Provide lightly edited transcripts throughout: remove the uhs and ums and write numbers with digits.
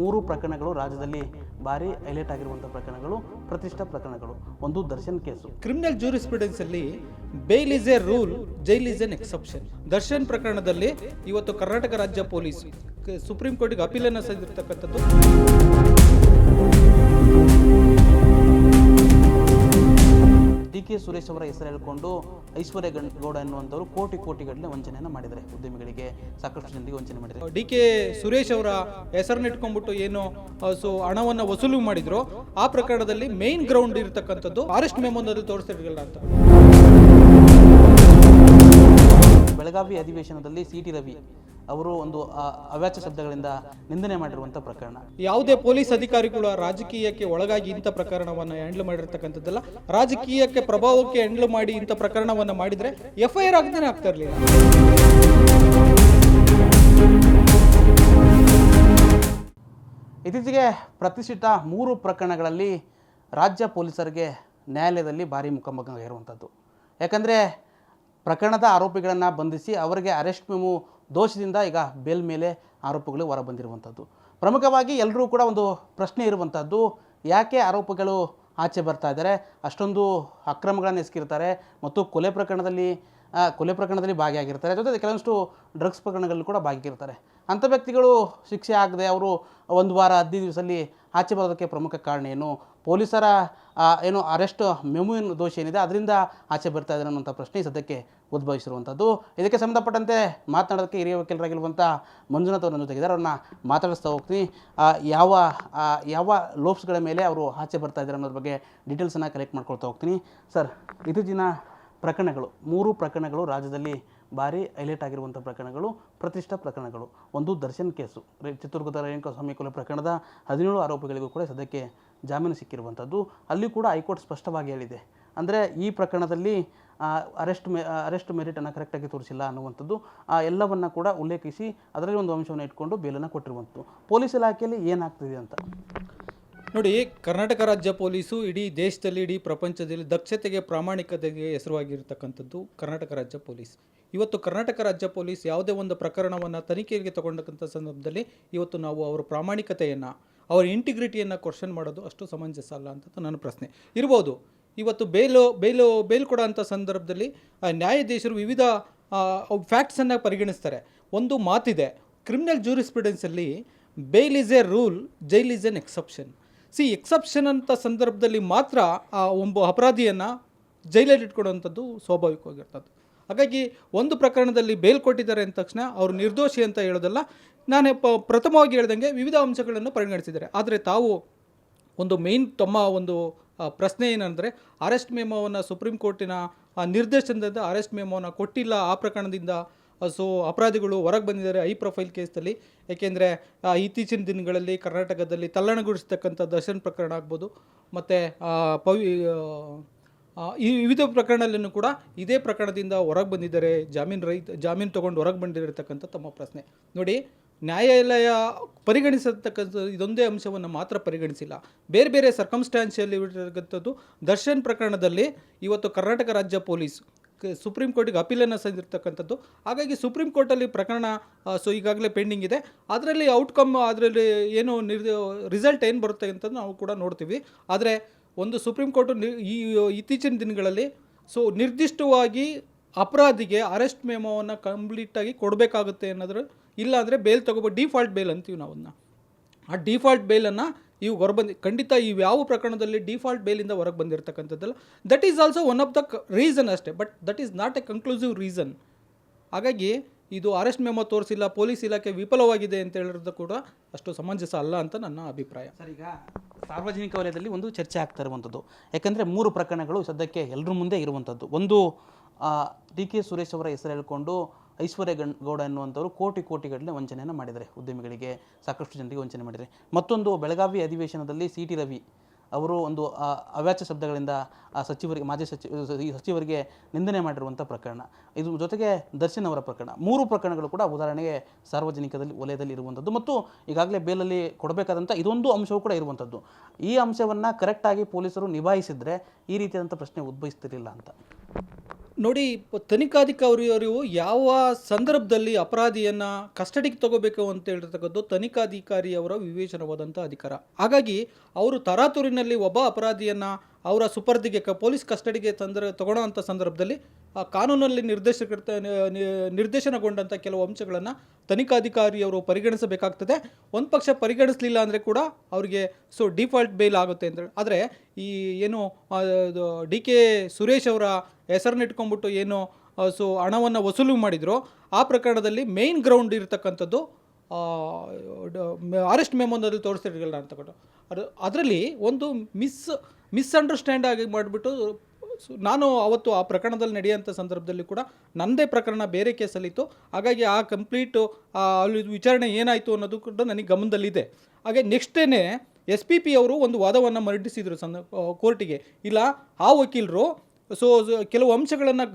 ಮೂರು ಪ್ರಕರಣಗಳು ರಾಜ್ಯದಲ್ಲಿ ಭಾರಿ ಹೈಲೈಟ್ ಆಗಿರುವಂಥ ಪ್ರಕರಣಗಳು, ಪ್ರತಿಷ್ಠಾ ಪ್ರಕರಣಗಳು. ಒಂದು ದರ್ಶನ್ ಕೇಸು. ಕ್ರಿಮಿನಲ್ ಜೂರಿಸ್ಪ್ರುಡೆನ್ಸ್ ಅಲ್ಲಿ bale is a rule, jail is an exception. Darshan ಪ್ರಕರಣದಲ್ಲಿ ಇವತ್ತು ಕರ್ನಾಟಕ ರಾಜ್ಯ ಪೊಲೀಸ್ ಸುಪ್ರೀಂ ಕೋರ್ಟ್ಗೆ ಅಪೀಲನ್ನು ಸಲ್ಲಿಸಿರ್ತಕ್ಕಂಥದ್ದು. ಡಿ.ಕೆ. ಸುರೇಶ್ ಅವರ ಹೆಸರು ಹೇಳಿಕೊಂಡು ಐಶ್ವರ್ಯ ಗೌಡ ಎನ್ನುವಂಥವರು ಕೋಟಿಗಟ್ಟಲೆ ವಂಚನೆಯನ್ನು ಮಾಡಿದ್ದಾರೆ. ಉದ್ಯಮಿಗಳಿಗೆ, ಸಾಕಷ್ಟು ಜನರಿಗೆ ವಂಚನೆ ಮಾಡಿದ್ದಾರೆ. ಡಿ.ಕೆ. ಸುರೇಶ್ ಅವರ ಹೆಸರನ್ನ ಇಟ್ಕೊಂಡ್ಬಿಟ್ಟು ಏನು ಹಣವನ್ನು ವಸೂಲು ಮಾಡಿದ್ರು, ಆ ಪ್ರಕರಣದಲ್ಲಿ ಮೇನ್ ಗ್ರೌಂಡ್ ಇರತಕ್ಕಂಥದ್ದು ಅರೆಸ್ಟ್ ಮೆಮೊದಲ್ಲಿ ತೋರಿಸ್ತಿರಲಿಲ್ಲ ಅಂತ. ಬೆಳಗಾವಿ ಅಧಿವೇಶನದಲ್ಲಿ ಸಿ.ಟಿ. ರವಿ ಅವರು ಒಂದು ಅವ್ಯಾಚ ಶಬ್ದಗಳಿಂದ ನಿಂದನೆ ಮಾಡಿರುವಂಥ ಪ್ರಕರಣ. ಯಾವುದೇ ಪೊಲೀಸ್ ಅಧಿಕಾರಿಗಳು ರಾಜಕೀಯಕ್ಕೆ ಒಳಗಾಗಿ ಇಂಥ ಪ್ರಕರಣವನ್ನು ಹ್ಯಾಂಡಲ್ ಮಾಡಿರ್ತಕ್ಕಂಥದ್ದಲ್ಲ. ರಾಜಕೀಯಕ್ಕೆ ಪ್ರಭಾವಕ್ಕೆ ಹ್ಯಾಂಡಲ್ ಮಾಡಿ ಇಂಥ ಪ್ರಕರಣವನ್ನು ಮಾಡಿದರೆ FIR ಆಗದೇನೆ ಆಗ್ತಾ ಇರಲಿಲ್ಲ. ಇತ್ತೀಚೆಗೆ ಪ್ರತಿಷ್ಠಿತ 3 ಪ್ರಕರಣಗಳಲ್ಲಿ ರಾಜ್ಯ ಪೊಲೀಸರಿಗೆ ನ್ಯಾಯಾಲಯದಲ್ಲಿ ಭಾರಿ ಮುಖಭಂಗ ಇರುವಂಥದ್ದು. ಯಾಕಂದರೆ ಪ್ರಕರಣದ ಆರೋಪಿಗಳನ್ನು ಬಂಧಿಸಿ ಅವರಿಗೆ ಅರೆಸ್ಟ್ ಮೆಮೊ ದೋಷದಿಂದ ಈಗ ಬೇಲ್ ಮೇಲೆ ಆರೋಪಗಳು ಹೊರ ಬಂದಿರುವಂಥದ್ದು. ಪ್ರಮುಖವಾಗಿ ಎಲ್ಲರೂ ಕೂಡ ಒಂದು ಪ್ರಶ್ನೆ ಇರುವಂಥದ್ದು, ಯಾಕೆ ಆರೋಪಿಗಳು ಆಚೆ ಬರ್ತಾ ಇದ್ದಾರೆ, ಅಷ್ಟೊಂದು ಅಕ್ರಮಗಳನ್ನು ಎಸಗಿರ್ತಾರೆ ಮತ್ತು ಕೊಲೆ ಪ್ರಕರಣದಲ್ಲಿ ಭಾಗಿಯಾಗಿರ್ತಾರೆ, ಜೊತೆಗೆ ಕೆಲವೊಂದು ಡ್ರಗ್ಸ್ ಪ್ರಕರಣಗಳಲ್ಲಿ ಕೂಡ ಭಾಗಿಯಾಗಿರ್ತಾರೆ. ಅಂಥ ವ್ಯಕ್ತಿಗಳು ಶಿಕ್ಷೆ ಆಗದೆ ಅವರು 1 ವಾರ 15 ದಿವಸದಲ್ಲಿ ಆಚೆ ಬರೋದಕ್ಕೆ ಪ್ರಮುಖ ಕಾರಣ ಏನು, ಪೊಲೀಸರ ಏನು ಅರೆಸ್ಟ್ ಮೆಮೊ ದೋಷ ಏನಿದೆ ಅದರಿಂದ ಆಚೆ ಬರ್ತಾ ಇದ್ದಾರೆ ಅನ್ನೋಂಥ ಪ್ರಶ್ನೆ ಸದ್ಯಕ್ಕೆ ಉದ್ಭವಿಸಿರುವಂಥದ್ದು. ಇದಕ್ಕೆ ಸಂಬಂಧಪಟ್ಟಂತೆ ಮಾತನಾಡೋದಕ್ಕೆ ಹಿರಿಯ ವಕೀಲರಾಗಿರುವಂಥ ಮಂಜುನಾಥ್ ಅವರ ಜೊತೆಗಿದ್ದಾರೆ. ಅವ್ರನ್ನ ಮಾತಾಡಿಸ್ತಾ ಹೋಗ್ತೀನಿ. ಯಾವ ಲೋಪ್ಸ್ಗಳ ಮೇಲೆ ಅವರು ಆಚೆ ಬರ್ತಾ ಇದ್ದಾರೆ ಅನ್ನೋದ್ರ ಬಗ್ಗೆ ಡೀಟೇಲ್ಸನ್ನು ಕಲೆಕ್ಟ್ ಮಾಡ್ಕೊಳ್ತಾ ಹೋಗ್ತೀನಿ. ಸರ್, ಇತ್ತೀಚಿನ ಪ್ರಕರಣಗಳು 3 ಪ್ರಕರಣಗಳು ರಾಜ್ಯದಲ್ಲಿ ಭಾರಿ ಹೈಲೈಟ್ ಆಗಿರುವಂಥ ಪ್ರಕರಣಗಳು, ಪ್ರತಿಷ್ಠಾ ಪ್ರಕರಣಗಳು. ಒಂದು ದರ್ಶನ್ ಕೇಸು, ಚಿತ್ರದುರ್ಗದ ರೇಣುಕಾಸ್ವಾಮಿ ಕೊಲೆ ಪ್ರಕರಣದ 17 ಆರೋಪಿಗಳಿಗೂ ಕೂಡ ಸದ್ಯಕ್ಕೆ ಜಾಮೀನು ಸಿಕ್ಕಿರುವಂಥದ್ದು. ಅಲ್ಲಿ ಕೂಡ ಹೈಕೋರ್ಟ್ ಸ್ಪಷ್ಟವಾಗಿ ಹೇಳಿದೆ, ಅಂದರೆ ಈ ಪ್ರಕರಣದಲ್ಲಿ ಅರೆಸ್ಟ್ ಮೆರಿಟನ್ನು ಕರೆಕ್ಟಾಗಿ ತೋರಿಸಿಲ್ಲ ಅನ್ನುವಂಥದ್ದು ಎಲ್ಲವನ್ನು ಕೂಡ ಉಲ್ಲೇಖಿಸಿ ಅದರಲ್ಲಿ ಒಂದು ಅಂಶವನ್ನು ಇಟ್ಕೊಂಡು ಬೇಲನ್ನು ಕೊಟ್ಟಿರುವಂಥದ್ದು. ಪೊಲೀಸ್ ಇಲಾಖೆಯಲ್ಲಿ ಏನಾಗ್ತಿದೆ ಅಂತ ನೋಡಿ. ಕರ್ನಾಟಕ ರಾಜ್ಯ ಪೊಲೀಸು ಇಡೀ ದೇಶದಲ್ಲಿ, ಇಡೀ ಪ್ರಪಂಚದಲ್ಲಿ ದಕ್ಷತೆಗೆ, ಪ್ರಾಮಾಣಿಕತೆಗೆ ಹೆಸರುವಾಗಿರ್ತಕ್ಕಂಥದ್ದು ಕರ್ನಾಟಕ ರಾಜ್ಯ ಪೊಲೀಸ್. ಇವತ್ತು ಕರ್ನಾಟಕ ರಾಜ್ಯ ಪೊಲೀಸ್ ಯಾವುದೇ ಒಂದು ಪ್ರಕರಣವನ್ನು ತನಿಖೆಗೆ ತಗೊಂಡಂಥ ಸಂದರ್ಭದಲ್ಲಿ ಇವತ್ತು ನಾವು ಅವರ ಪ್ರಾಮಾಣಿಕತೆಯನ್ನು, ಅವರ ಇಂಟಿಗ್ರಿಟಿಯನ್ನು ಕ್ವಶನ್ ಮಾಡೋದು ಅಷ್ಟು ಸಮಂಜಸ ಅಲ್ಲ ಅಂತ ನನ್ನ ಪ್ರಶ್ನೆ ಇರ್ಬೋದು. ಇವತ್ತು ಬೇಲ್ ಕೊಡೋ ಅಂಥ ಸಂದರ್ಭದಲ್ಲಿ ನ್ಯಾಯಾಧೀಶರು ವಿವಿಧ ಫ್ಯಾಕ್ಟ್ಸನ್ನು ಪರಿಗಣಿಸ್ತಾರೆ. ಒಂದು ಮಾತಿದೆ, ಕ್ರಿಮಿನಲ್ ಜೂರಿಸ್ಪ್ರುಡೆನ್ಸಲ್ಲಿ bail is a rule, jail is an exception. Exception ಅಂತ ಸಂದರ್ಭದಲ್ಲಿ ಮಾತ್ರ ಆ ಒಬ್ಬ ಅಪರಾಧಿಯನ್ನು ಜೈಲಲ್ಲಿ ಇಟ್ಕೊಡುವಂಥದ್ದು ಸ್ವಾಭಾವಿಕವಾಗಿರ್ತದೆ. ಹಾಗಾಗಿ ಒಂದು ಪ್ರಕರಣದಲ್ಲಿ ಬೇಲ್ ಕೊಟ್ಟಿದ್ದಾರೆ ಅಂದ ತಕ್ಷಣ ಅವರು ನಿರ್ದೋಷಿ ಅಂತ ಹೇಳೋದಲ್ಲ. ನಾನು ಪ್ರಥಮವಾಗಿ ಹೇಳ್ದಂಗೆ ವಿವಿಧ ಅಂಶಗಳನ್ನು ಪರಿಗಣಿಸಿದ್ದಾರೆ. ಆದರೆ ತಾವು ಒಂದು ತಮ್ಮ ಒಂದು ಪ್ರಶ್ನೆ ಏನಂದರೆ, ಅರೆಸ್ಟ್ ಮೆಮೋವನ್ನು ಸುಪ್ರೀಂ ಕೋರ್ಟಿನ ನಿರ್ದೇಶನದಿಂದ ಅರೆಸ್ಟ್ ಮೆಮೋವನ್ನು ಕೊಟ್ಟಿಲ್ಲ, ಆ ಪ್ರಕರಣದಿಂದ ಅಪರಾಧಿಗಳು ಹೊರಗೆ ಬಂದಿದ್ದಾರೆ ಐ ಪ್ರೊಫೈಲ್ ಕೇಸಲ್ಲಿ. ಏಕೆಂದರೆ ಇತ್ತೀಚಿನ ದಿನಗಳಲ್ಲಿ ಕರ್ನಾಟಕದಲ್ಲಿ ತಲ್ಲಣಗೊಳಿಸ್ತಕ್ಕಂಥ ದರ್ಶನ್ ಪ್ರಕರಣ ಆಗ್ಬೋದು, ಮತ್ತು ಈ ವಿವಿಧ ಪ್ರಕರಣದಲ್ಲೂ ಕೂಡ ಇದೇ ಪ್ರಕರಣದಿಂದ ಹೊರಗೆ ಬಂದಿದ್ದಾರೆ, ಜಾಮೀನು ತೊಗೊಂಡು ಹೊರಗೆ ಬಂದಿರತಕ್ಕಂಥ ತಮ್ಮ ಪ್ರಶ್ನೆ ನೋಡಿ. ನ್ಯಾಯಾಲಯ ಪರಿಗಣಿಸತಕ್ಕಂಥ ಇದೊಂದೇ ಅಂಶವನ್ನು ಮಾತ್ರ ಪರಿಗಣಿಸಿಲ್ಲ, ಬೇರೆ ಬೇರೆ ಸರ್ಕಮ್ಸ್ಟ್ಯಾನ್ಷಿಯಲ್ಲಿ ಇರತಕ್ಕಂಥದ್ದು. ದರ್ಶನ್ ಪ್ರಕರಣದಲ್ಲಿ ಇವತ್ತು ಕರ್ನಾಟಕ ರಾಜ್ಯ ಪೊಲೀಸ್ ಸುಪ್ರೀಂ ಕೋರ್ಟಿಗೆ ಅಪೀಲನ್ನು ಸಲ್ಲಿಸಿರ್ತಕ್ಕಂಥದ್ದು. ಹಾಗಾಗಿ ಸುಪ್ರೀಂ ಕೋರ್ಟಲ್ಲಿ ಪ್ರಕರಣ ಈಗಾಗಲೇ ಪೆಂಡಿಂಗ್ ಇದೆ. ಅದರಲ್ಲಿ ಔಟ್ಕಮ್, ಅದರಲ್ಲಿ ಏನು ರಿಸಲ್ಟ್ ಏನು ಬರುತ್ತೆ ಅಂತ ನಾವು ಕೂಡ ನೋಡ್ತೀವಿ. ಆದರೆ ಒಂದು ಸುಪ್ರೀಂ ಕೋರ್ಟು ಈ ಇತ್ತೀಚಿನ ದಿನಗಳಲ್ಲಿ ನಿರ್ದಿಷ್ಟವಾಗಿ ಅಪರಾಧಿಗೆ ಅರೆಸ್ಟ್ ಮೆಮೋವನ್ನು ಕಂಪ್ಲೀಟಾಗಿ ಕೊಡಬೇಕಾಗುತ್ತೆ ಅನ್ನೋದ್ರ, ಇಲ್ಲ ಅಂದರೆ ಬೇಲ್ ತೊಗೋಬೋದು, ಡಿಫಾಲ್ಟ್ ಬೇಲ್ ಅಂತೀವಿ ನಾವು ಅದನ್ನ. ಆ ಡಿಫಾಲ್ಟ್ ಬೇಲನ್ನು ಇವು ಖಂಡಿತ ಇವು ಯಾವ ಪ್ರಕರಣದಲ್ಲಿ ಡಿಫಾಲ್ಟ್ ಬೇಲಿಂದ ಹೊರಗೆ ಬಂದಿರತಕ್ಕಂಥದ್ದಲ್ಲ. That is also one of the reason ಅಷ್ಟೇ, but that is not a conclusive reason. ಹಾಗಾಗಿ ಇದು ಅರೆಸ್ಟ್ ಮೆಮೊ ತೋರಿಸಿಲ್ಲ, ಪೊಲೀಸ್ ಇಲಾಖೆ ವಿಫಲವಾಗಿದೆ ಅಂತ ಹೇಳಿರೋದು ಕೂಡ ಅಷ್ಟು ಸಮಂಜಸ ಅಲ್ಲ ಅಂತ ನನ್ನ ಅಭಿಪ್ರಾಯ. ಸರ್, ಈಗ ಸಾರ್ವಜನಿಕ ವಲಯದಲ್ಲಿ ಒಂದು ಚರ್ಚೆ ಆಗ್ತಾ ಇರುವಂಥದ್ದು, ಯಾಕೆಂದರೆ 3 ಪ್ರಕರಣಗಳು ಸದ್ಯಕ್ಕೆ ಎಲ್ಲರ ಮುಂದೆ ಇರುವಂಥದ್ದು. ಒಂದು ಡಿ.ಕೆ. ಸುರೇಶ್ ಅವರ ಹೆಸರು ಹೇಳಿಕೊಂಡು ಐಶ್ವರ್ಯ ಗೌಡ ಎನ್ನುವಂಥವರು ಕೋಟಿಗಟ್ಟಲೆ ವಂಚನೆಯನ್ನು ಮಾಡಿದ್ದಾರೆ. ಉದ್ಯಮಿಗಳಿಗೆ, ಸಾಕಷ್ಟು ಜನರಿಗೆ ವಂಚನೆ ಮಾಡಿದ್ದಾರೆ. ಮತ್ತೊಂದು ಬೆಳಗಾವಿ ಅಧಿವೇಶನದಲ್ಲಿ ಸಿ.ಟಿ. ರವಿ ಅವರು ಒಂದು ಅವ್ಯಾಚ ಶಬ್ದಗಳಿಂದ ಮಾಜಿ ಸಚಿವರಿಗೆ ನಿಂದನೆ ಮಾಡಿರುವಂಥ ಪ್ರಕರಣ. ಇದು ಜೊತೆಗೆ ದರ್ಶನ್ ಅವರ ಪ್ರಕರಣ. 3 ಪ್ರಕರಣಗಳು ಕೂಡ ಉದಾಹರಣೆಗೆ ಸಾರ್ವಜನಿಕದಲ್ಲಿ ವಲಯದಲ್ಲಿ ಇರುವಂಥದ್ದು ಮತ್ತು ಈಗಾಗಲೇ ಬೇಲಲ್ಲಿ ಕೊಡಬೇಕಾದಂಥ ಇದೊಂದು ಅಂಶವೂ ಕೂಡ ಇರುವಂಥದ್ದು. ಈ ಅಂಶವನ್ನು ಕರೆಕ್ಟಾಗಿ ಪೊಲೀಸರು ನಿಭಾಯಿಸಿದರೆ ಈ ರೀತಿಯಾದಂಥ ಪ್ರಶ್ನೆ ಉದ್ಭವಿಸ್ತಿರಲಿಲ್ಲ ಅಂತ. ನೋಡಿ, ತನಿಖಾಧಿಕಾರಿಯವರು ಯಾವ ಸಂದರ್ಭದಲ್ಲಿ ಅಪರಾಧಿಯನ್ನು ಕಸ್ಟಡಿಗೆ ತಗೋಬೇಕು ಅಂತ ಹೇಳಿರ್ತಕ್ಕದ್ದು ತನಿಖಾಧಿಕಾರಿಯವರ ವಿವೇಚನವಾದಂಥ ಅಧಿಕಾರ. ಹಾಗಾಗಿ ಅವರು ತರಾತುರಿನಲ್ಲಿ ಒಬ್ಬ ಅಪರಾಧಿಯನ್ನು ಅವರ ಸುಪರ್ದಿಗೆ ಪೊಲೀಸ್ ಕಸ್ಟಡಿಗೆ ತಗೊಳ್ಳೋ ಅಂಥ ಸಂದರ್ಭದಲ್ಲಿ ಆ ಕಾನೂನಲ್ಲಿ ನಿರ್ದೇಶನಗೊಂಡಂಥ ಕೆಲವು ಅಂಶಗಳನ್ನು ತನಿಖಾಧಿಕಾರಿಯವರು ಪರಿಗಣಿಸಬೇಕಾಗ್ತದೆ. ಒಂದು ಪಕ್ಷ ಪರಿಗಣಿಸಲಿಲ್ಲ ಅಂದರೆ ಕೂಡ ಅವರಿಗೆ ಡಿಫಾಲ್ಟ್ ಬೇಲ್ ಆಗುತ್ತೆ ಅಂತೇಳಿ. ಆದರೆ ಈ ಏನು DK ಸುರೇಶ್ ಅವರ ಹೆಸರನ್ನ ಇಟ್ಕೊಂಡ್ಬಿಟ್ಟು ಏನು ಹಣವನ್ನು ವಸೂಲು ಮಾಡಿದ್ರು, ಆ ಪ್ರಕರಣದಲ್ಲಿ ಮೇನ್ ಗ್ರೌಂಡ್ ಇರತಕ್ಕಂಥದ್ದು ಅರೆಸ್ಟ್ ಮೆಮೊನಲ್ಲಿ ತೋರಿಸಿರಲಿಲ್ಲ ಅಂತಕೊಂಡು ಅದರಲ್ಲಿ ಒಂದು ಮಿಸ್ಅಂಡರ್ಸ್ಟ್ಯಾಂಡ್ ಆಗಿ ಮಾಡಿಬಿಟ್ಟು ನಾನು ಅವತ್ತು ಆ ಪ್ರಕರಣದಲ್ಲಿ ನಡೆಯುವಂಥ ಸಂದರ್ಭದಲ್ಲಿ ಕೂಡ ನನ್ನದೇ ಪ್ರಕರಣ ಬೇರೆ ಕೇಸಲ್ಲಿತ್ತು. ಹಾಗಾಗಿ ಆ ಕಂಪ್ಲೀಟು ಅಲ್ಲಿ ವಿಚಾರಣೆ ಏನಾಯಿತು ಅನ್ನೋದು ಕೂಡ ನನಗೆ ಗಮನದಲ್ಲಿದೆ. ಹಾಗೆ ನೆಕ್ಸ್ಟೇನೆ SPP ಅವರು ಒಂದು ವಾದವನ್ನು ಮಂಡಿಸಿದರು ಕೋರ್ಟಿಗೆ. ಇಲ್ಲ, ಆ ವಕೀಲರು ಕೆಲವು ಅಂಶಗಳನ್ನು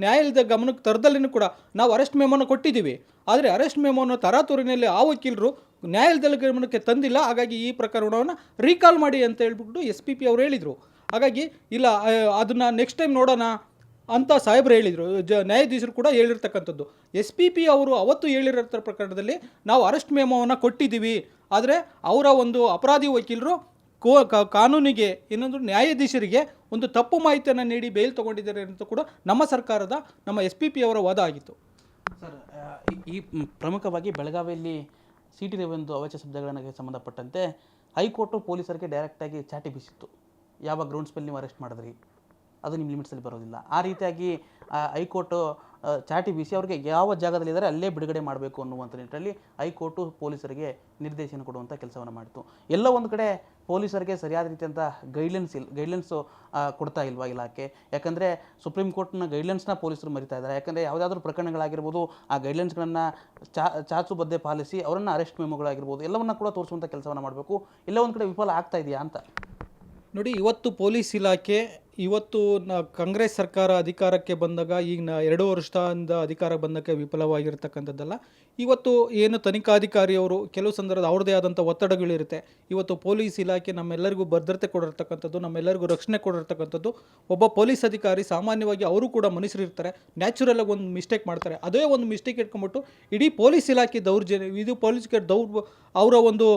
ನ್ಯಾಯಾಲಯದ ಗಮನಕ್ಕೆ ತರದಲ್ಲೂ ಕೂಡ ನಾವು ಅರೆಸ್ಟ್ ಮೆಮೊನ ಕೊಟ್ಟಿದ್ದೀವಿ, ಆದರೆ ಅರೆಸ್ಟ್ ಮೆಮೊನ ತರಾತುರಿನಲ್ಲಿ ಆ ವಕೀಲರು ನ್ಯಾಯಾಲಯದ ಗಮನಕ್ಕೆ ತಂದಿಲ್ಲ, ಹಾಗಾಗಿ ಈ ಪ್ರಕರಣವನ್ನು ರೀಕಾಲ್ ಮಾಡಿ ಅಂತ ಹೇಳ್ಬಿಟ್ಟು SPP ಅವರು ಹೇಳಿದರು. ಹಾಗಾಗಿ ಇಲ್ಲ, ಅದನ್ನು ನೆಕ್ಸ್ಟ್ ಟೈಮ್ ನೋಡೋಣ ಅಂತ ಸಾಹೇಬರು ಹೇಳಿದರು. ನ್ಯಾಯಾಧೀಶರು ಕೂಡ ಹೇಳಿರ್ತಕ್ಕಂಥದ್ದು. SPP ಅವರು ಅವತ್ತು ಹೇಳಿರೋ ಪ್ರಕರಣದಲ್ಲಿ ನಾವು ಅರೆಸ್ಟ್ ಮೆಮೊವನ್ನು ಕೊಟ್ಟಿದ್ದೀವಿ, ಆದರೆ ಅವರ ಒಂದು ಅಪರಾಧಿ ವಕೀಲರು ಕಾನೂನಿಗೆ ಇನ್ನೊಂದು ನ್ಯಾಯಾಧೀಶರಿಗೆ ಒಂದು ತಪ್ಪು ಮಾಹಿತಿಯನ್ನು ನೀಡಿ ಬೇಲ್ ತೊಗೊಂಡಿದ್ದಾರೆ ಅಂತ ಕೂಡ ನಮ್ಮ SPP ಅವರ ವಾದ ಆಗಿತ್ತು. ಸರ್, ಈ ಪ್ರಮುಖವಾಗಿ ಬೆಳಗಾವಿಯಲ್ಲಿ CT ಒಂದು ಅವಾಚ್ಯ ಶಬ್ದಗಳಿಗೆ ಸಂಬಂಧಪಟ್ಟಂತೆ ಹೈಕೋರ್ಟು ಪೊಲೀಸರಿಗೆ ಡೈರೆಕ್ಟಾಗಿ ಚಾಟಿ ಬೀಸಿತ್ತು. ಯಾವ ಗ್ರೌಂಡ್ಸ್ ಮೇಲೆ ನೀವು ಅರೆಸ್ಟ್ ಮಾಡಿದ್ರಿ, ಅದು ನಿಮ್ಮ ಲಿಮಿಟ್ಸಲ್ಲಿ ಬರೋದಿಲ್ಲ. ಆ ರೀತಿಯಾಗಿ ಹೈಕೋರ್ಟು ಚಾಟಿ ಬೀಸಿ ಅವ್ರಿಗೆ ಯಾವ ಜಾಗದಲ್ಲಿದ್ದಾರೆ ಅಲ್ಲೇ ಬಿಡುಗಡೆ ಮಾಡಬೇಕು ಅನ್ನುವಂಥ ನಿಟ್ಟಿನಲ್ಲಿ ಹೈಕೋರ್ಟು ಪೊಲೀಸರಿಗೆ ನಿರ್ದೇಶನ ಕೊಡುವಂಥ ಕೆಲಸವನ್ನು ಮಾಡಿತು. ಎಲ್ಲೋ ಒಂದು ಕಡೆ ಪೊಲೀಸರಿಗೆ ಸರಿಯಾದ ರೀತಿಯಂಥ ಗೈಡ್ಲೈನ್ಸು ಕೊಡ್ತಾ ಇಲ್ವಾ ಇಲಾಖೆ? ಯಾಕಂದರೆ ಸುಪ್ರೀಂ ಕೋರ್ಟ್ನ ಗೈಡ್ಲೈನ್ಸ್ನ ಪೊಲೀಸರು ಮರಿತಾ ಇದ್ದಾರೆ. ಯಾಕಂದರೆ ಯಾವುದಾದ್ರೂ ಪ್ರಕರಣಗಳಾಗಿರ್ಬೋದು, ಆ ಗೈಡ್ಲೈನ್ಸ್ಗಳನ್ನು ಚಾಚು ಪಾಲಿಸಿ ಅವರನ್ನು ಅರೆಸ್ಟ್ ಮೆಮೊಗಳಾಗಿರ್ಬೋದು ಎಲ್ಲವನ್ನ ಕೂಡ ತೋರಿಸುವಂಥ ಕೆಲಸವನ್ನು ಮಾಡಬೇಕು. ಎಲ್ಲ ಒಂದು ಕಡೆ ವಿಫಲ ಆಗ್ತಾ ಇದೆಯಾ ಅಂತ ನೋಡಿ. ಇವತ್ತು ಪೊಲೀಸ್ ಇಲಾಖೆ ಕಾಂಗ್ರೆಸ್ ಸರ್ಕಾರ ಅಧಿಕಾರಕ್ಕೆ ಬಂದಾಗ, ಈಗ 2 ವರ್ಷದಿಂದ ಅಧಿಕಾರ ಬಂದಕ್ಕೆ ವಿಫಲವಾಗಿರ್ತಕ್ಕಂಥದ್ದಲ್ಲ. ಇವತ್ತು ಏನು ತನಿಖಾಧಿಕಾರಿಯವರು ಕೆಲವು ಸಂದರ್ಭದಲ್ಲಿ ಅವ್ರದ್ದೇ ಆದಂಥ ಒತ್ತಡಗಳಿರುತ್ತೆ. ಇವತ್ತು ಪೊಲೀಸ್ ಇಲಾಖೆ ನಮ್ಮೆಲ್ಲರಿಗೂ ಭದ್ರತೆ ಕೊಡಿರ್ತಕ್ಕಂಥದ್ದು, ನಮ್ಮೆಲ್ಲರಿಗೂ ರಕ್ಷಣೆ ಕೊಡಿರ್ತಕ್ಕಂಥದ್ದು. ಒಬ್ಬ ಪೊಲೀಸ್ ಅಧಿಕಾರಿ ಸಾಮಾನ್ಯವಾಗಿ ಅವರು ಕೂಡ ಮನುಷ್ಯರು ಇರ್ತಾರೆ, ನ್ಯಾಚುರಲಾಗಿ ಒಂದು ಮಿಸ್ಟೇಕ್ ಮಾಡ್ತಾರೆ. ಅದೇ ಒಂದು ಮಿಸ್ಟೇಕ್ ಇಟ್ಕೊಂಡ್ಬಿಟ್ಟು ಇಡೀ ಪೊಲೀಸ್ ಇಲಾಖೆ ದೌರ್ಜನ್ಯ, ಇದು ಪೊಲೀಸ್ಗೆ ಅವರ ಒಂದು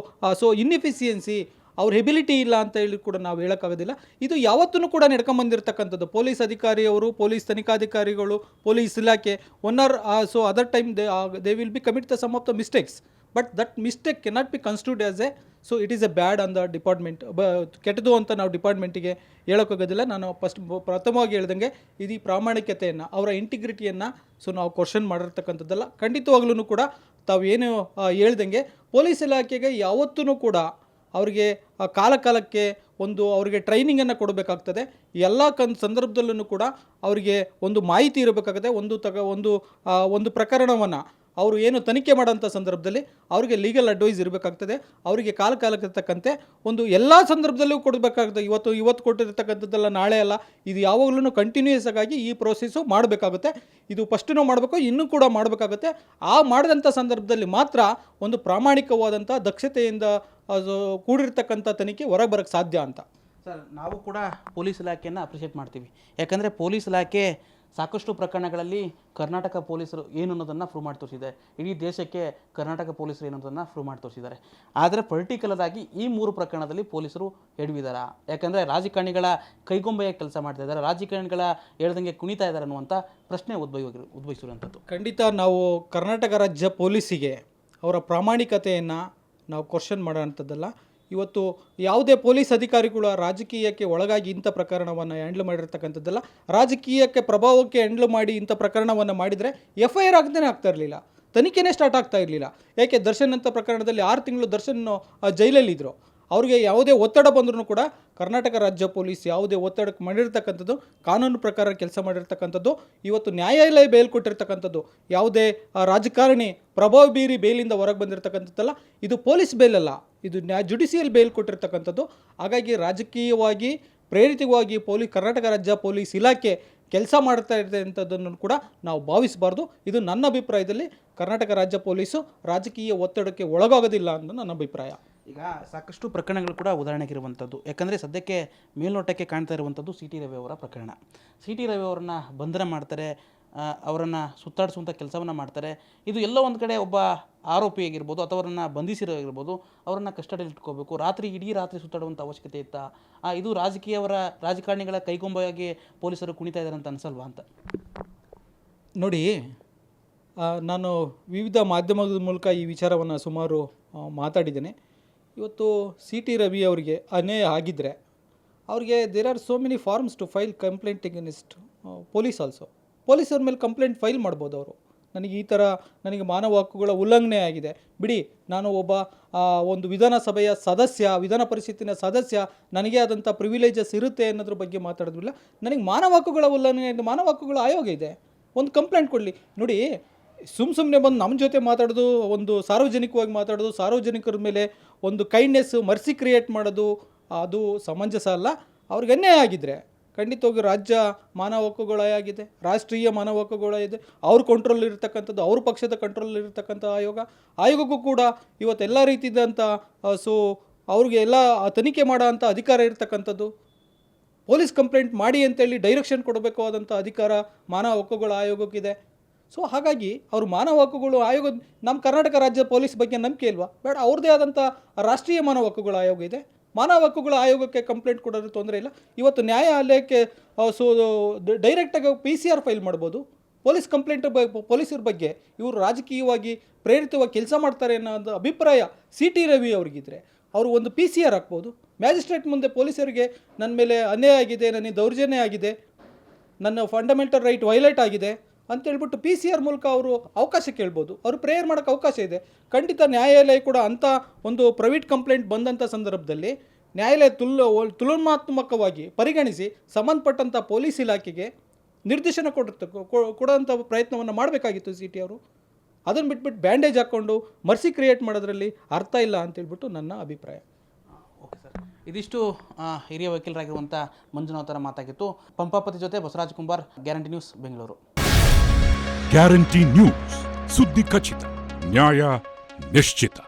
ಇನ್ಎಫಿಷಿಯನ್ಸಿ, ಅವ್ರ ಎಬಿಲಿಟಿ ಇಲ್ಲ ಅಂತ ಹೇಳಿ ಕೂಡ ನಾವು ಹೇಳೋಕ್ಕಾಗೋದಿಲ್ಲ. ಇದು ಯಾವತ್ತೂ ಕೂಡ ನಡ್ಕೊಂಬಂದಿರತಕ್ಕಂಥದ್ದು. ಪೊಲೀಸ್ ಅಧಿಕಾರಿಯವರು, ಪೊಲೀಸ್ ತನಿಖಾಧಿಕಾರಿಗಳು, ಪೊಲೀಸ್ ಇಲಾಖೆ other time they will be commit the some of the mistakes, but that mistake cannot be constituted as it is a bad on the department. ಕೆಟ್ಟದು ಅಂತ ನಾವು ಡಿಪಾರ್ಟ್ಮೆಂಟಿಗೆ ಹೇಳೋಕ್ಕಾಗೋದಿಲ್ಲ. ನಾನು ಪ್ರಥಮವಾಗಿ ಹೇಳ್ದಂಗೆ ಇದು ಪ್ರಾಮಾಣಿಕತೆಯನ್ನು, ಅವರ ಇಂಟಿಗ್ರಿಟಿಯನ್ನು ನಾವು ಕ್ವಶನ್ ಮಾಡಿರ್ತಕ್ಕಂಥದ್ದಲ್ಲ. ಖಂಡಿತವಾಗ್ಲೂ ಕೂಡ ತಾವು ಏನು ಹೇಳ್ದಂಗೆ ಪೊಲೀಸ್ ಇಲಾಖೆಗೆ ಯಾವತ್ತೂ ಕೂಡ ಅವರಿಗೆ ಕಾಲಕ್ಕೆ ಅವರಿಗೆ ಟ್ರೈನಿಂಗನ್ನು ಕೊಡಬೇಕಾಗ್ತದೆ. ಎಲ್ಲ ಸಂದರ್ಭದಲ್ಲೂ ಕೂಡ ಅವರಿಗೆ ಒಂದು ಮಾಹಿತಿ ಇರಬೇಕಾಗುತ್ತೆ. ಒಂದು ಪ್ರಕರಣವನ್ನು ಅವರು ಏನು ತನಿಖೆ ಮಾಡೋಂಥ ಸಂದರ್ಭದಲ್ಲಿ ಅವರಿಗೆ ಲೀಗಲ್ ಅಡ್ವೈಸ್ ಇರಬೇಕಾಗ್ತದೆ. ಅವರಿಗೆ ಕಾಲಕ್ಕೆ ತಕ್ಕಂತೆ ಎಲ್ಲ ಸಂದರ್ಭದಲ್ಲೂ ಕೊಡಬೇಕಾಗುತ್ತೆ. ಇವತ್ತು ಕೊಟ್ಟಿರ್ತಕ್ಕಂಥದ್ದೆಲ್ಲ ನಾಳೆ ಅಲ್ಲ, ಇದು ಯಾವಾಗಲೂ ಕಂಟಿನ್ಯೂಯಸ್ ಆಗಿ ಈ ಪ್ರೋಸೆಸ್ಸು ಮಾಡಬೇಕಾಗುತ್ತೆ. ಇದು ಫಸ್ಟೂ ಮಾಡಬೇಕು, ಇನ್ನೂ ಕೂಡ ಮಾಡಬೇಕಾಗುತ್ತೆ. ಆ ಮಾಡಿದಂಥ ಸಂದರ್ಭದಲ್ಲಿ ಮಾತ್ರ ಒಂದು ಪ್ರಾಮಾಣಿಕವಾದಂಥ ದಕ್ಷತೆಯಿಂದ ಕೂಡಿರ್ತಕ್ಕಂಥ ತನಿಖೆ ಹೊರಗೆ ಬರೋಕ್ಕೆ ಸಾಧ್ಯ ಅಂತ. ಸರ್, ನಾವು ಕೂಡ ಪೊಲೀಸ್ ಇಲಾಖೆಯನ್ನು ಅಪ್ರಿಷಿಯೇಟ್ ಮಾಡ್ತೀವಿ. ಯಾಕಂದರೆ ಪೊಲೀಸ್ ಇಲಾಖೆ ಸಾಕಷ್ಟು ಪ್ರಕರಣಗಳಲ್ಲಿ ಕರ್ನಾಟಕ ಪೊಲೀಸರು ಏನು ಅನ್ನೋದನ್ನು ಪ್ರೂವ್ ಮಾಡಿ ತೋರಿಸಿದೆ. ಇಡೀ ದೇಶಕ್ಕೆ ಕರ್ನಾಟಕ ಪೊಲೀಸರು ಏನು ಅನ್ನೋದನ್ನು ಪ್ರೂವ್ ಮಾಡಿ ತೋರಿಸಿದ್ದಾರೆ. ಆದರೆ ಪರ್ಟಿಕ್ಯುಲರ್ ಆಗಿ ಈ 3 ಪ್ರಕರಣದಲ್ಲಿ ಪೊಲೀಸರು ಎಡವಿದಾರಾ? ಯಾಕಂದರೆ ರಾಜಕಾರಣಿಗಳ ಕೈಗೊಂಬೆಯ ಕೆಲಸ ಮಾಡ್ತಾ ಇದ್ದಾರೆ, ರಾಜಕಾರಣಿಗಳ ಹೇಳ್ದಂಗೆ ಕುಣಿತಾ ಇದ್ದಾರೆ ಅನ್ನುವಂಥ ಪ್ರಶ್ನೆ ಉದ್ಭವಿಸಿರುವಂಥದ್ದು. ಖಂಡಿತ ನಾವು ಕರ್ನಾಟಕ ರಾಜ್ಯ ಪೊಲೀಸಿಗೆ ಅವರ ಪ್ರಾಮಾಣಿಕತೆಯನ್ನು ನಾವು ಕ್ವಶನ್ ಮಾಡೋಂಥದ್ದಲ್ಲ. ಇವತ್ತು ಯಾವುದೇ ಪೊಲೀಸ್ ಅಧಿಕಾರಿಗಳು ರಾಜಕೀಯಕ್ಕೆ ಒಳಗಾಗಿ ಇಂಥ ಪ್ರಕರಣವನ್ನು ಹ್ಯಾಂಡ್ಲ್ ಮಾಡಿರ್ತಕ್ಕಂಥದ್ದಲ್ಲ. ರಾಜಕೀಯಕ್ಕೆ ಪ್ರಭಾವಕ್ಕೆ ಹ್ಯಾಂಡ್ಲ್ ಮಾಡಿ ಇಂಥ ಪ್ರಕರಣವನ್ನು ಮಾಡಿದರೆ FIR ಆಗದೇ ಆಗ್ತಾ ಇರಲಿಲ್ಲ, ತನಿಖೆನೇ ಸ್ಟಾರ್ಟ್ ಆಗ್ತಾ ಇರಲಿಲ್ಲ. ಯಾಕೆ ದರ್ಶನ್ ಅಂತ ಪ್ರಕರಣದಲ್ಲಿ 6 ತಿಂಗಳು ದರ್ಶನ್ ಜೈಲಲ್ಲಿದ್ದರು. ಅವ್ರಿಗೆ ಯಾವುದೇ ಒತ್ತಡ ಬಂದರೂ ಕೂಡ ಕರ್ನಾಟಕ ರಾಜ್ಯ ಪೊಲೀಸ್ ಯಾವುದೇ ಒತ್ತಡಕ್ಕೆ ಮಾಡಿರ್ತಕ್ಕಂಥದ್ದು, ಕಾನೂನು ಪ್ರಕಾರ ಕೆಲಸ ಮಾಡಿರ್ತಕ್ಕಂಥದ್ದು. ಇವತ್ತು ನ್ಯಾಯಾಲಯ ಬೇಲ್ ಕೊಟ್ಟಿರ್ತಕ್ಕಂಥದ್ದು ಯಾವುದೇ ರಾಜಕಾರಣಿ ಪ್ರಭಾವ ಬೀರಿ ಬೇಲಿಂದ ಹೊರಗೆ ಬಂದಿರತಕ್ಕಂಥದ್ದಲ್ಲ. ಇದು ಪೊಲೀಸ್ ಬೇಲಲ್ಲ, ಇದು ಜುಡಿಷಿಯಲ್ ಬೇಲ್ ಕೊಟ್ಟಿರ್ತಕ್ಕಂಥದ್ದು. ಹಾಗಾಗಿ ರಾಜಕೀಯವಾಗಿ ಪ್ರೇರಿತವಾಗಿ ಕರ್ನಾಟಕ ರಾಜ್ಯ ಪೊಲೀಸ್ ಇಲಾಖೆ ಕೆಲಸ ಮಾಡ್ತಾ ಇರ್ತಕ್ಕಂಥದ್ದನ್ನು ಕೂಡ ನಾವು ಭಾವಿಸಬಾರ್ದು. ಇದು ನನ್ನ ಅಭಿಪ್ರಾಯದಲ್ಲಿ ಕರ್ನಾಟಕ ರಾಜ್ಯ ಪೊಲೀಸು ರಾಜಕೀಯ ಒತ್ತಡಕ್ಕೆ ಒಳಗಾಗೋದಿಲ್ಲ ಅಂತ ನನ್ನ ಅಭಿಪ್ರಾಯ. ಈಗ ಸಾಕಷ್ಟು ಪ್ರಕರಣಗಳು ಕೂಡ ಉದಾಹರಣೆಗಿರುವಂಥದ್ದು. ಯಾಕಂದರೆ ಸದ್ಯಕ್ಕೆ ಮೇಲ್ನೋಟಕ್ಕೆ ಕಾಣ್ತಾ ಇರುವಂಥದ್ದು ಸಿ ಟಿ ರವಿ ಅವರ ಪ್ರಕರಣ. ಸಿ ಟಿ ರವಿ ಅವರನ್ನು ಬಂಧನ ಮಾಡ್ತಾರೆ, ಅವರನ್ನು ಸುತ್ತಾಡಿಸುವಂಥ ಕೆಲಸವನ್ನು ಮಾಡ್ತಾರೆ. ಇದು ಎಲ್ಲೋ ಒಂದು ಕಡೆ ಒಬ್ಬ ಆರೋಪಿ ಆಗಿರ್ಬೋದು ಅಥವಾ ಅವರನ್ನು ಬಂಧಿಸಿರೋಗಿರ್ಬೋದು, ಅವರನ್ನು ಕಸ್ಟಡಿಯಲ್ಲಿ ಇಟ್ಕೋಬೇಕು, ಇಡೀ ರಾತ್ರಿ ಸುತ್ತಾಡುವಂಥ ಅವಶ್ಯಕತೆ ಇತ್ತಾ? ಇದು ರಾಜಕಾರಣಿಗಳ ಕೈಗೊಂಬೆಯಾಗಿ ಪೊಲೀಸರು ಕುಣಿತಾ ಇದ್ದಾರೆ ಅಂತ ಅನಿಸಲ್ವಾ ಅಂತ? ನೋಡಿ, ನಾನು ವಿವಿಧ ಮಾಧ್ಯಮದ ಮೂಲಕ ಈ ವಿಚಾರವನ್ನು ಸುಮಾರು ಮಾತಾಡಿದ್ದೇನೆ. ಇವತ್ತು ಸಿ ಟಿ ರವಿ ಅವರಿಗೆ ಅನ್ಯಾಯ ಆಗಿದ್ದರೆ ಅವ್ರಿಗೆ there are so many forms to file complaint against police also. ಪೊಲೀಸರ ಮೇಲೆ ಕಂಪ್ಲೇಂಟ್ ಫೈಲ್ ಮಾಡ್ಬೋದು ಅವರು. ನನಗೆ ಈ ಥರ ನನಗೆ ಮಾನವ ಹಕ್ಕುಗಳ ಉಲ್ಲಂಘನೆ ಆಗಿದೆ, ಬಿಡಿ, ನಾನು ಒಬ್ಬ ಒಂದು ವಿಧಾನಸಭೆಯ ಸದಸ್ಯ, ವಿಧಾನ ಪರಿಷತ್ತಿನ ಸದಸ್ಯ, ನನಗೆ ಆದಂಥ ಪ್ರಿವಿಲೇಜಸ್ ಇರುತ್ತೆ ಅನ್ನೋದ್ರ ಬಗ್ಗೆ ಮಾತಾಡೋದಿಲ್ಲ. ನನಗೆ ಮಾನವ ಹಕ್ಕುಗಳ ಉಲ್ಲಂಘನೆ, ಮಾನವ ಹಕ್ಕುಗಳ ಆಯೋಗ ಇದೆ, ಒಂದು ಕಂಪ್ಲೇಂಟ್ ಕೊಡಲಿ. ನೋಡಿ, ಸುಮ್ಮನೆ ಬಂದು ನಮ್ಮ ಜೊತೆ ಮಾತಾಡೋದು, ಒಂದು ಸಾರ್ವಜನಿಕವಾಗಿ ಮಾತಾಡೋದು, ಸಾರ್ವಜನಿಕರ ಮೇಲೆ ಒಂದು ಕೈಂಡ್ನೆಸ್, ಮರ್ಸಿ ಕ್ರಿಯೇಟ್ ಮಾಡೋದು, ಅದು ಸಮಂಜಸ ಅಲ್ಲ. ಅವ್ರಿಗೆ ಅನ್ಯಾಯ ಆಗಿದ್ದರೆ ಖಂಡಿತವಾಗಿ ರಾಜ್ಯ ಮಾನವ ಹಕ್ಕುಗಳ ಆಗಿದೆ, ರಾಷ್ಟ್ರೀಯ ಮಾನವ ಹಕ್ಕುಗಳ ಇದೆ, ಅವ್ರ ಕಂಟ್ರೋಲ್ ಇರತಕ್ಕಂಥದ್ದು, ಅವ್ರ ಪಕ್ಷದ ಕಂಟ್ರೋಲ್ ಇರತಕ್ಕಂಥ ಆಯೋಗಕ್ಕೂ ಕೂಡ ಇವತ್ತೆಲ್ಲ ರೀತಿಯಾದಂಥ ಅವ್ರಿಗೆ ಎಲ್ಲ ತನಿಖೆ ಮಾಡೋ ಅಂಥ ಅಧಿಕಾರ ಇರತಕ್ಕಂಥದ್ದು. ಪೊಲೀಸ್ ಕಂಪ್ಲೇಂಟ್ ಮಾಡಿ ಅಂತೇಳಿ ಡೈರೆಕ್ಷನ್ ಕೊಡಬೇಕು ಆದಂಥ ಅಧಿಕಾರ ಮಾನವ ಹಕ್ಕುಗಳ ಆಯೋಗಕ್ಕಿದೆ. ಸೊ ಹಾಗಾಗಿ ಅವರು ಮಾನವ ಹಕ್ಕುಗಳು ಆಯೋಗ, ನಮ್ಮ ಕರ್ನಾಟಕ ರಾಜ್ಯ ಪೊಲೀಸ್ ಬಗ್ಗೆ ನಂಬಿಕೆ ಇಲ್ವಾ? ಬೇಡ, ಅವ್ರದ್ದೇ ಆದಂಥ ರಾಷ್ಟ್ರೀಯ ಮಾನವ ಹಕ್ಕುಗಳ ಆಯೋಗ ಇದೆ. ಮಾನವ ಹಕ್ಕುಗಳ ಆಯೋಗಕ್ಕೆ ಕಂಪ್ಲೇಂಟ್ ಕೊಡೋದು ತೊಂದರೆ ಇಲ್ಲ. ಇವತ್ತು ನ್ಯಾಯಾಲಯಕ್ಕೆ ಡೈರೆಕ್ಟಾಗಿ PCR ಫೈಲ್ ಮಾಡ್ಬೋದು. ಪೊಲೀಸ್ ಕಂಪ್ಲೇಂಟ್ ಪೊಲೀಸರ ಬಗ್ಗೆ ಇವರು ರಾಜಕೀಯವಾಗಿ ಪ್ರೇರಿತವಾಗಿ ಕೆಲಸ ಮಾಡ್ತಾರೆ ಅನ್ನೋ ಅಭಿಪ್ರಾಯ ಸಿ ಟಿ ರವಿ ಅವ್ರಿಗಿದ್ರೆ ಅವರು ಒಂದು PCR ಹಾಕ್ಬೋದು. ಮ್ಯಾಜಿಸ್ಟ್ರೇಟ್ ಮುಂದೆ ಪೊಲೀಸರಿಗೆ ನನ್ನ ಮೇಲೆ ಅನ್ಯಾಯ ಆಗಿದೆ, ನನಗೆ ದೌರ್ಜನ್ಯ ಆಗಿದೆ, ನನ್ನ ಫಂಡಮೆಂಟಲ್ ರೈಟ್ ವೈಲೇಟ್ ಆಗಿದೆ ಅಂತೇಳ್ಬಿಟ್ಟು PCR ಮೂಲಕ ಅವರು ಅವಕಾಶ ಕೇಳ್ಬೋದು. ಅವರು ಪ್ರೇಯರ್ ಮಾಡೋಕ್ಕೆ ಅವಕಾಶ ಇದೆ. ಖಂಡಿತ ನ್ಯಾಯಾಲಯ ಕೂಡ ಅಂಥ ಒಂದು ಪ್ರೈವೇಟ್ ಕಂಪ್ಲೇಂಟ್ ಬಂದಂಥ ಸಂದರ್ಭದಲ್ಲಿ ನ್ಯಾಯಾಲಯ ತುಲನಾತ್ಮಕವಾಗಿ ಪರಿಗಣಿಸಿ ಸಂಬಂಧಪಟ್ಟಂಥ ಪೊಲೀಸ್ ಇಲಾಖೆಗೆ ನಿರ್ದೇಶನ ಕೊಡೋಂಥ ಪ್ರಯತ್ನವನ್ನು ಮಾಡಬೇಕಾಗಿತ್ತು ಸಿ ಟಿ ಅವರು. ಅದನ್ನು ಬಿಟ್ಬಿಟ್ಟು ಬ್ಯಾಂಡೇಜ್ ಹಾಕ್ಕೊಂಡು ಮರ್ಸಿ ಕ್ರಿಯೇಟ್ ಮಾಡೋದ್ರಲ್ಲಿ ಅರ್ಥ ಇಲ್ಲ ಅಂತೇಳ್ಬಿಟ್ಟು ನನ್ನ ಅಭಿಪ್ರಾಯ. ಓಕೆ ಸರ್, ಇದಿಷ್ಟು ಹಿರಿಯ ವಕೀಲರಾಗಿರುವಂಥ ಮಂಜುನಾಥರ ಮಾತಾಗಿತ್ತು. ಪಂಪಾಪತಿ ಜೊತೆ Basavaraj Kumbar, guarantee news, Bengaluru. Guarantee news, ಸುದ್ದಿ ಖಚಿತ, ನ್ಯಾಯ ನಿಶ್ಚಿತ.